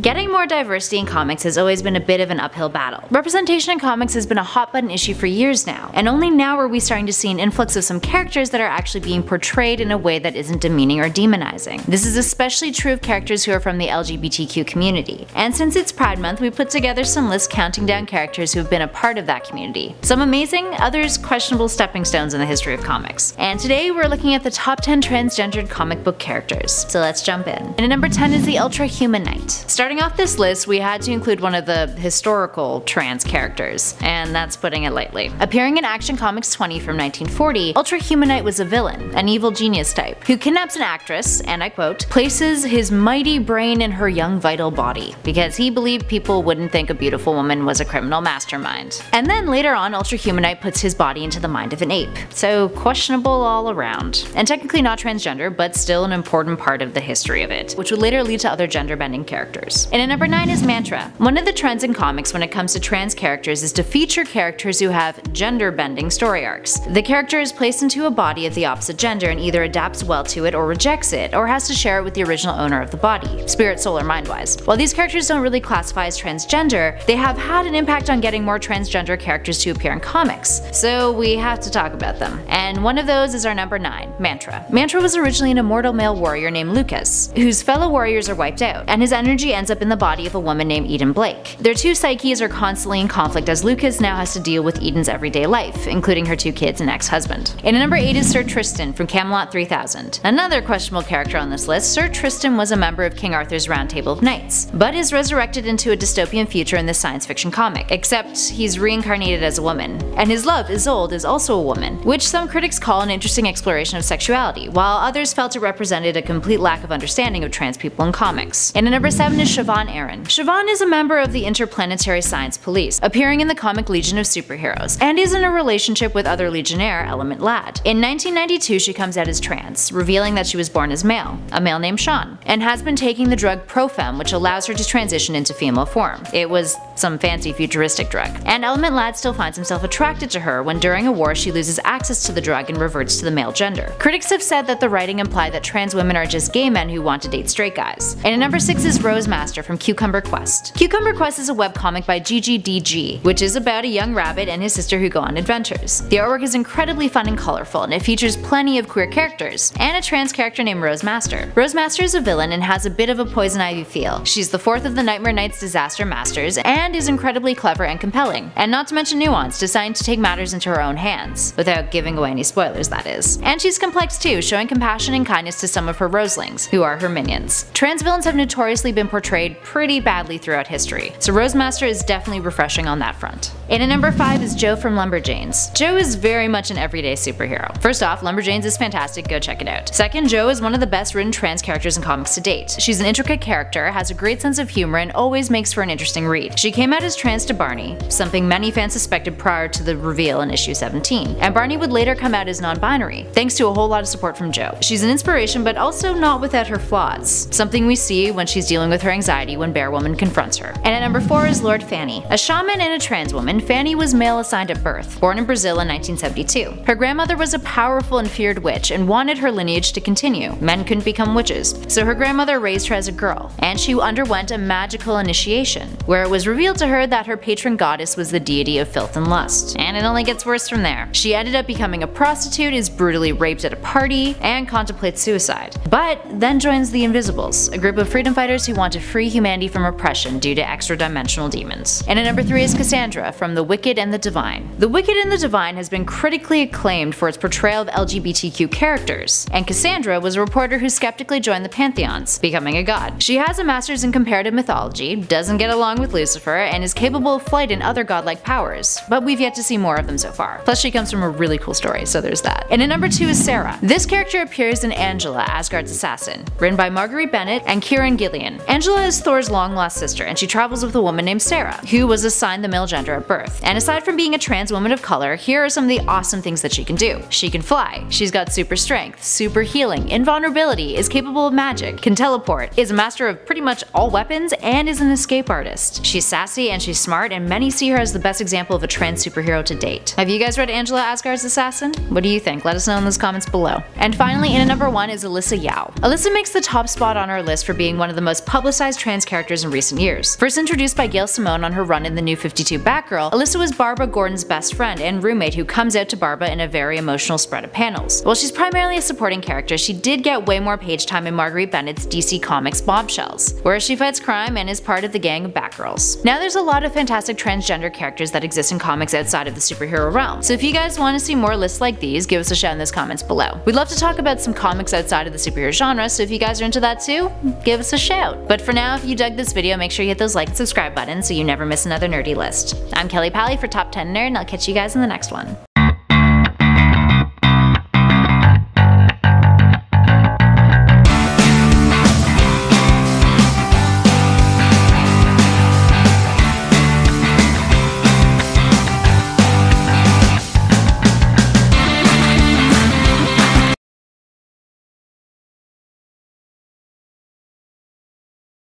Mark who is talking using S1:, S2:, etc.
S1: Getting more diversity in comics has always been a bit of an uphill battle. Representation in comics has been a hot button issue for years now, and only now are we starting to see an influx of some characters that are actually being portrayed in a way that isn't demeaning or demonizing. This is especially true of characters who are from the LGBTQ community. And since it's Pride Month, we put together some lists counting down characters who have been a part of that community. Some amazing, others questionable stepping stones in the history of comics. And today we're looking at the top 10 transgendered comic book characters. So let's jump in. And at number 10 is the Ultra Human Knight. Starting off this list, we had to include one of the historical trans characters, and that's putting it lightly. Appearing in Action Comics 20 from 1940, Ultra Human Knight was a villain, an evil genius type, who kidnaps an actress, and I quote, places his mighty brain in her young vital body, because he believed people wouldn't think a beautiful woman was a criminal mastermind. And then later on, Ultra Human Knight puts his body into the mind of an ape, so questionable all around. And technically not transgender, but still an important part of the history of it, which would later lead to other gender-bending characters. And at number 9 is Mantra. One of the trends in comics when it comes to trans characters is to feature characters who have gender-bending story arcs. The character is placed into a body of the opposite gender and either adapts well to it or rejects it, or has to share it with the original owner of the body, spirit, soul, or mind-wise. While these characters don't really classify as transgender, they have had an impact on getting more transgender characters to appear in comics, so we have to talk about them. And one of those is our number 9, Mantra. Mantra was originally an immortal male warrior named Lucas, whose fellow warriors are wiped out, and his energy ends up in the body of a woman named Eden Blake. Their two psyches are constantly in conflict as Lucas now has to deal with Eden's everyday life, including her 2 kids and ex-husband. And at number 8 is Sir Tristan from Camelot 3000. Another questionable character on this list, Sir Tristan was a member of King Arthur's Round Table of Knights, but is resurrected into a dystopian future in this science fiction comic, except he's reincarnated as a woman. And his love, Isolde, is also a woman, which some critics call an interesting exploration of sexuality, while others felt it represented a complete lack of understanding of trans people in comics. And at number 7 is Siobhan Aaron. Siobhan is a member of the Interplanetary Science Police, appearing in the comic Legion of Superheroes, and is in a relationship with other Legionnaire Element Lad. In 1992, she comes out as trans, revealing that she was born as male, a male named Sean, and has been taking the drug Profem, which allows her to transition into female form. It was some fancy futuristic drug. And Element Lad still finds himself attracted to her when during a war she loses access to the drug and reverts to the male gender. Critics have said that the writing implied that trans women are just gay men who want to date straight guys. And at number 6 is Rose Master from Cucumber Quest. Cucumber Quest is a webcomic by GGDG, which is about a young rabbit and his sister who go on adventures. The artwork is incredibly fun and colorful, and it features plenty of queer characters, and a trans character named Rose Master. Rose Master is a villain and has a bit of a Poison Ivy feel. She's the 4th of the Nightmare Knights Disaster Masters, and is incredibly clever and compelling, and not to mention nuanced, designed to take matters into her own hands, without giving away any spoilers, that is. And she's complex too, showing compassion and kindness to some of her Roselings, who are her minions. Trans villains have notoriously been portrayed pretty badly throughout history, so Rose Master is definitely refreshing on that front. And at number 5 is Jo from Lumberjanes. Jo is very much an everyday superhero. First off, Lumberjanes is fantastic, go check it out. Second, Jo is one of the best written trans characters in comics to date. She's an intricate character, has a great sense of humor, and always makes for an interesting read. She came out as trans to Barney, something many fans suspected prior to the reveal in issue 17, and Barney would later come out as non-binary, thanks to a whole lot of support from Jo. She's an inspiration, but also not without her flaws, something we see when she's dealing with her anxiety when Bear Woman confronts her. And at number 4 is Lord Fanny. A shaman and a trans woman, Fanny was male assigned at birth, born in Brazil in 1972. Her grandmother was a powerful and feared witch and wanted her lineage to continue. Men couldn't become witches, so her grandmother raised her as a girl, and she underwent a magical initiation, where it was revealed to her that her patron goddess was the deity of filth and lust. And it only gets worse from there. She ended up becoming a prostitute, is brutally raped at a party, and contemplates suicide. But then joins the Invisibles, a group of freedom fighters who want to free humanity from oppression due to extra-dimensional demons. And at number 3 is Cassandra from The Wicked and the Divine. The Wicked and the Divine has been critically acclaimed for its portrayal of LGBTQ characters, and Cassandra was a reporter who skeptically joined the pantheons, becoming a god. She has a master's in comparative mythology, doesn't get along with Lucifer, and is capable of flight and other godlike powers, but we've yet to see more of them so far. Plus she comes from a really cool story, so there's that. And at number 2 is Sarah. This character appears in Angela, Asgard's assassin, written by Marguerite Bennett and Kieran Gillian. Angela is Thor's long-lost sister, and she travels with a woman named Sarah, who was assigned the male gender at birth. And aside from being a trans woman of color, here are some of the awesome things that she can do. She can fly, she's got super strength, super healing, invulnerability, is capable of magic, can teleport, is a master of pretty much all weapons, and is an escape artist. She's sassy and she's smart, and many see her as the best example of a trans superhero to date. Have you guys read Angela, Asgard's assassin? What do you think? Let us know in those comments below. And finally, in at number 1 is Alyssa Yao. Alyssa makes the top spot on our list for being one of the most publicized emphasized trans characters in recent years. First introduced by Gail Simone on her run in the New 52 Batgirl, Alyssa was Barbara Gordon's best friend and roommate who comes out to Barbara in a very emotional spread of panels. While she's primarily a supporting character, she did get way more page time in Marguerite Bennett's DC Comics Bombshells, where she fights crime and is part of the gang of Batgirls. Now there's a lot of fantastic transgender characters that exist in comics outside of the superhero realm, so if you guys want to see more lists like these, give us a shout in those comments below. We'd love to talk about some comics outside of the superhero genre, so if you guys are into that too, give us a shout. But for now, if you dug this video, make sure you hit those like and subscribe buttons so you never miss another nerdy list. I'm Kelly Pally for Top 10 Nerd, and I'll catch you guys in the next one.